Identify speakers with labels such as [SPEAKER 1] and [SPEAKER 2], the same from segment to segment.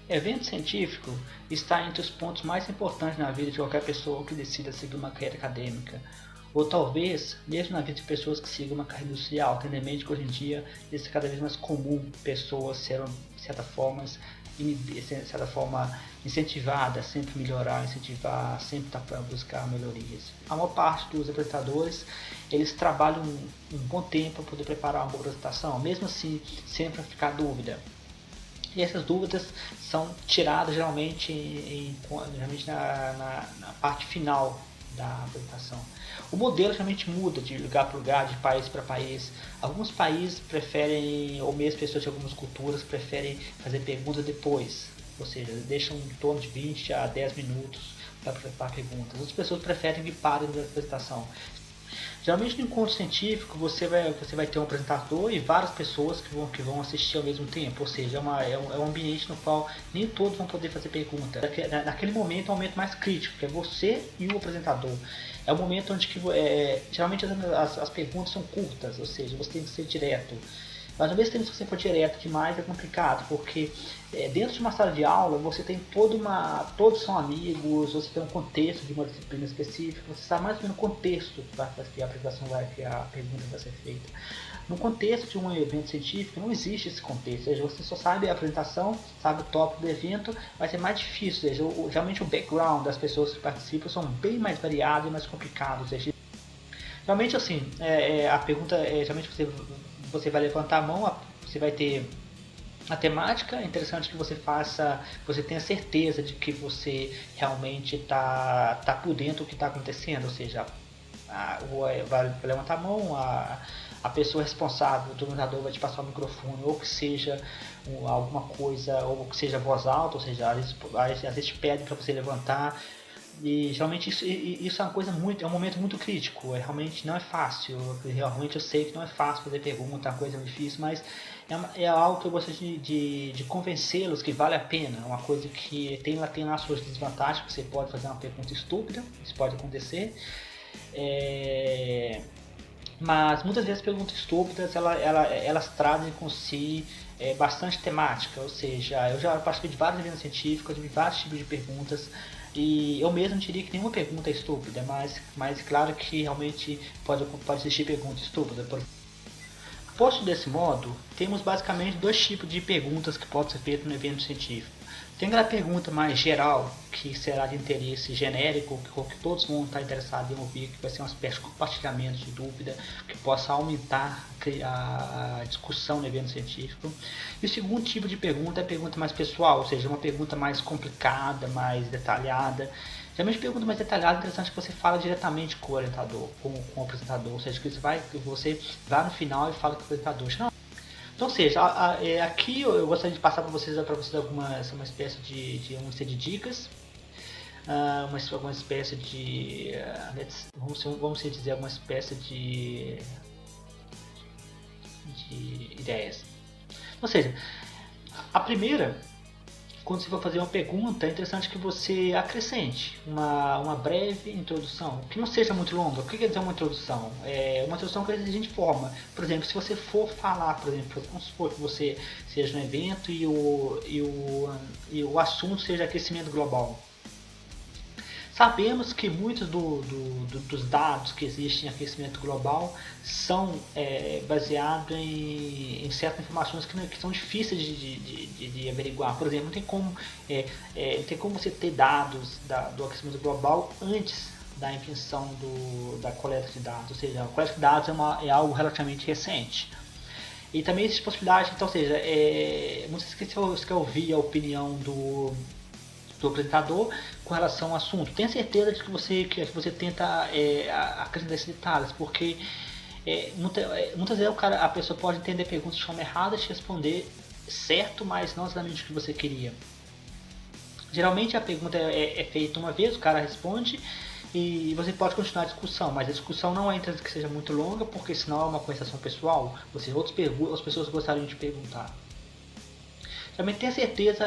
[SPEAKER 1] Evento científico está entre os pontos mais importantes na vida de qualquer pessoa que decida seguir uma carreira acadêmica, ou talvez mesmo na vida de pessoas que sigam uma carreira industrial, tendo em mente que hoje em dia isso é cada vez mais comum, pessoas serem de certa forma incentivadas a sempre melhorar, incentivar, sempre estar para buscar melhorias. A maior parte dos apresentadores, eles trabalham um bom tempo para poder preparar uma boa apresentação, mesmo assim sempre ficar dúvida. E essas dúvidas são tiradas geralmente na parte final da apresentação. O modelo geralmente muda de lugar para lugar, de país para país. Alguns países preferem, ou mesmo pessoas de algumas culturas, preferem fazer perguntas depois. Ou seja, deixam em torno de 20 a 10 minutos para preparar perguntas. Outras pessoas preferem que parem da apresentação. Geralmente no encontro científico você vai ter um apresentador e várias pessoas que vão assistir ao mesmo tempo, ou seja, é um ambiente no qual nem todos vão poder fazer pergunta. Naquele momento é um momento mais crítico, que é você e o apresentador. É um momento onde geralmente as perguntas são curtas, ou seja, você tem que ser direto. Mas ao mesmo tempo, se você for direto demais, é complicado, porque dentro de uma sala de aula você tem todos são amigos, você tem um contexto de uma disciplina específica, você sabe mais ou menos o contexto que a apresentação que a pergunta vai ser feita. No contexto de um evento científico não existe esse contexto, ou seja, você só sabe a apresentação, sabe o tópico do evento, mas é mais difícil, ou seja, geralmente o background das pessoas que participam são bem mais variados e mais complicados. Ou seja, realmente assim, a pergunta geralmente você vai levantar a mão, você vai ter a temática. É interessante que você tenha certeza de que você realmente está por dentro do que está acontecendo, ou seja, vai levantar a mão, a pessoa responsável, o dominador vai te passar o microfone, ou que seja alguma coisa, ou que seja voz alta, ou seja, às vezes te pede para você levantar. E geralmente isso é uma coisa é um momento muito crítico, realmente não é fácil, realmente eu sei que não é fácil fazer pergunta, é uma coisa difícil, mas é algo que eu gostaria de convencê-los que vale a pena, uma coisa que tem lá suas desvantagens, você pode fazer uma pergunta estúpida, isso pode acontecer, mas muitas vezes perguntas estúpidas elas trazem com si bastante temática, ou seja, eu já participei de vários eventos científicos, de vários tipos de perguntas, e eu mesmo diria que nenhuma pergunta é estúpida, mas claro que realmente pode existir perguntas estúpidas. Posto desse modo, temos basicamente dois tipos de perguntas que podem ser feitas no evento científico. Tem aquela pergunta mais geral, que será de interesse genérico, que todos vão estar interessados em ouvir, que vai ser uma espécie de compartilhamento de dúvida, que possa aumentar a discussão no evento científico. E o segundo tipo de pergunta é a pergunta mais pessoal, ou seja, uma pergunta mais complicada, mais detalhada. Geralmente pergunta mais detalhada, é interessante que você fala diretamente com o orientador, com o apresentador, ou seja, que você vai no final e fala com o apresentador. Então, ou seja, aqui eu gostaria de passar para vocês uma espécie de uma lista de dicas, alguma espécie de, vamos dizer, alguma espécie de ideias. Ou seja, a primeira, quando você for fazer uma pergunta, é interessante que você acrescente uma breve introdução, que não seja muito longa. O que quer dizer uma introdução? Uma introdução que a gente forma. Por exemplo, se você for falar, por exemplo, vamos supor que você seja no evento e o assunto seja aquecimento global. Sabemos que muitos dos dados que existem em aquecimento global são baseados em certas informações que são difíceis de averiguar. Por exemplo, não tem como você ter dados do aquecimento global antes da invenção da coleta de dados. Ou seja, a coleta de dados é algo relativamente recente. E também existe possibilidade, então, ou seja, muitas vezes você quer ouvir a opinião do apresentador com relação ao assunto. Tenha certeza de que você tenta acrescentar esses detalhes, porque muitas vezes a pessoa pode entender perguntas de forma errada e te responder certo, mas não exatamente o que você queria. Geralmente a pergunta é feita uma vez, o cara responde e você pode continuar a discussão, mas a discussão não é interessante que seja muito longa, porque senão é uma conversação pessoal, ou seja, outras pessoas gostariam de perguntar. Também tenha certeza,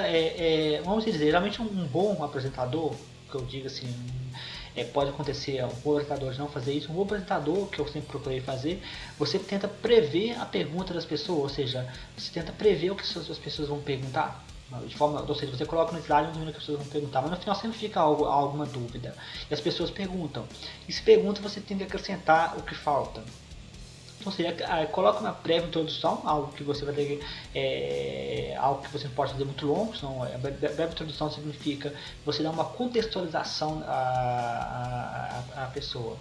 [SPEAKER 1] vamos dizer, geralmente um bom apresentador, que eu digo assim, pode acontecer um bom apresentador de não fazer isso, um bom apresentador, que eu sempre procurei fazer, você tenta prever a pergunta das pessoas, ou seja, você tenta prever o que as pessoas vão perguntar. De forma, ou seja, você coloca no slide uma dúvida que as pessoas vão perguntar, mas no final sempre fica alguma dúvida. E as pessoas perguntam. E se pergunta, você tem que acrescentar o que falta. Então, você coloca uma breve introdução, algo que você vai ter, algo que você não pode fazer muito longo. Senão, a breve introdução significa você dar uma contextualização à pessoa.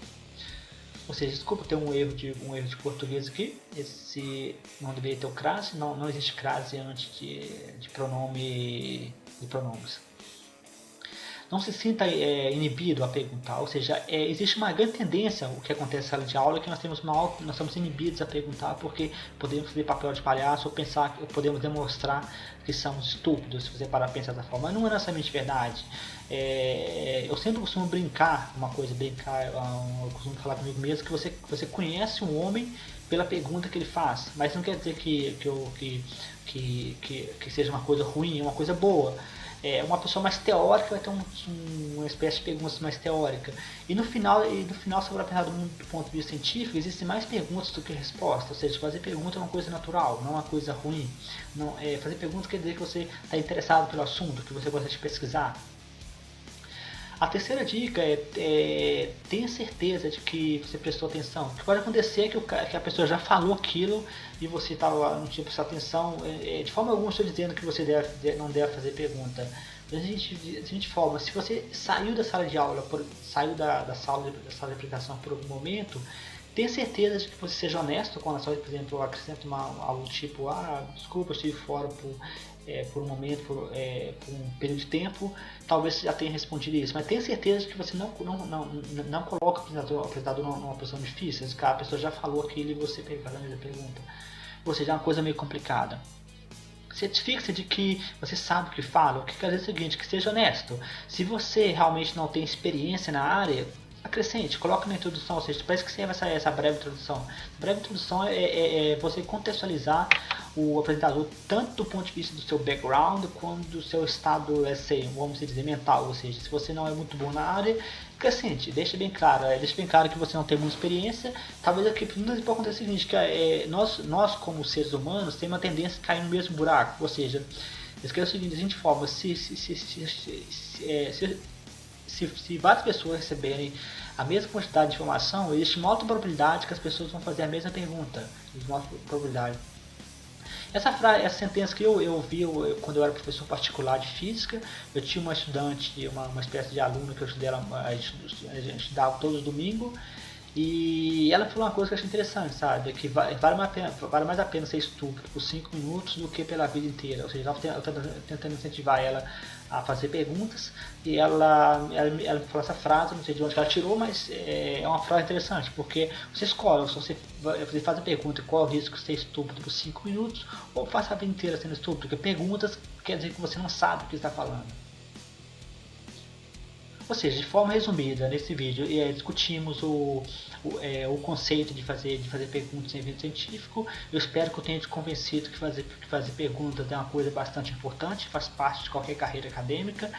[SPEAKER 1] Ou seja, desculpa ter um erro de português aqui. Esse não deveria ter o crase, não existe crase antes de pronome de pronomes. Não se sinta inibido a perguntar, ou seja, existe uma grande tendência, o que acontece na sala de aula, é que nós somos inibidos a perguntar porque podemos fazer papel de palhaço ou pensar, podemos demonstrar que somos estúpidos, se você parar para pensar dessa forma, mas não é necessariamente verdade. Eu sempre costumo brincar, eu costumo falar comigo mesmo que você conhece um homem pela pergunta que ele faz, mas não quer dizer que seja uma coisa ruim, é uma coisa boa. Uma pessoa mais teórica vai ter uma espécie de perguntas mais teórica. E no final, se for pensar do ponto de vista científico, existem mais perguntas do que respostas. Ou seja, fazer pergunta é uma coisa natural, não é uma coisa ruim. Não, fazer perguntas quer dizer que você está interessado pelo assunto, que você gosta de pesquisar. A terceira dica é tenha certeza de que você prestou atenção. O que pode acontecer é que a pessoa já falou aquilo e você não tinha prestado atenção. De forma alguma estou dizendo que você não deve fazer pergunta. Mas da seguinte forma, se você saiu da sala de aula, saiu da sala de aplicação por algum momento, tenha certeza de que você seja honesto quando a sala, por exemplo, acrescenta algo tipo, desculpa, eu estive fora por um momento, por um período de tempo, talvez você já tenha respondido isso, mas tenha certeza de que você não coloca o apresentador numa posição difícil, a pessoa já falou aquilo e você faz a mesma pergunta, ou seja, é uma coisa meio complicada. Certifique-se de que você sabe o que fala, o que quer dizer é o seguinte, que seja honesto. Se você realmente não tem experiência na área, acrescente, coloque na introdução, ou seja, parece que serve essa breve introdução. A breve introdução é você contextualizar o apresentador tanto do ponto de vista do seu background quanto do seu estado, vamos dizer, mental, ou seja, se você não é muito bom na área, acrescente, deixa bem claro que você não tem muita experiência. Talvez aqui pode acontecer o seguinte, que nós como seres humanos temos uma tendência a cair no mesmo buraco, ou seja, escreva o seguinte, da seguinte forma, se várias pessoas receberem a mesma quantidade de informação, existe uma alta probabilidade que as pessoas vão fazer a mesma pergunta. Uma alta probabilidade. Essa sentença que eu vi quando eu era professor particular de física, eu tinha uma estudante, uma espécie de aluna que eu estudei, a gente estudava todos os domingos, e ela falou uma coisa que eu achei interessante, sabe? Que vale mais a pena ser estúpido por 5 minutos do que pela vida inteira. Ou seja, eu estava tentando incentivar ela a fazer perguntas e ela falou essa frase, não sei de onde ela tirou, mas é uma frase interessante, porque você escolhe, se você faz a pergunta qual é o risco de ser estúpido por 5 minutos ou faça a vida inteira sendo estúpido, porque perguntas quer dizer que você não sabe o que está falando. Ou seja, de forma resumida, nesse vídeo discutimos o conceito de fazer perguntas em evento científico. Eu espero que eu tenha te convencido que fazer perguntas é uma coisa bastante importante, faz parte de qualquer carreira acadêmica.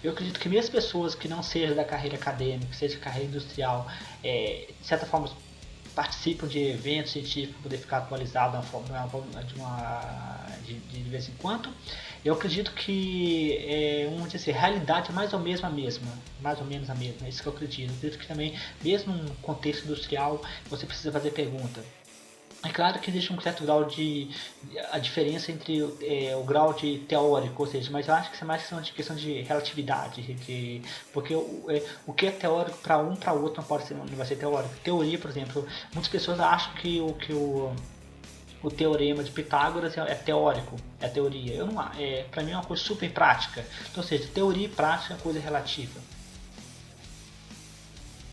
[SPEAKER 1] Eu acredito que mesmo pessoas que não sejam da carreira acadêmica, seja carreira industrial, de certa forma participam de eventos científicos para poder ficar atualizado de vez em quando. Eu acredito que a realidade é mais ou menos a mesma, é isso que eu acredito. Eu acredito que também, mesmo no contexto industrial, você precisa fazer pergunta. É claro que existe um certo grau a diferença entre o grau de teórico, ou seja, mas eu acho que isso é mais questão de relatividade, porque o que é teórico para outro não vai ser teórico. Teoria, por exemplo, muitas pessoas acham que o teorema de Pitágoras é teórico, teoria. Para mim é uma coisa super prática. Então, ou seja, teoria e prática é uma coisa relativa.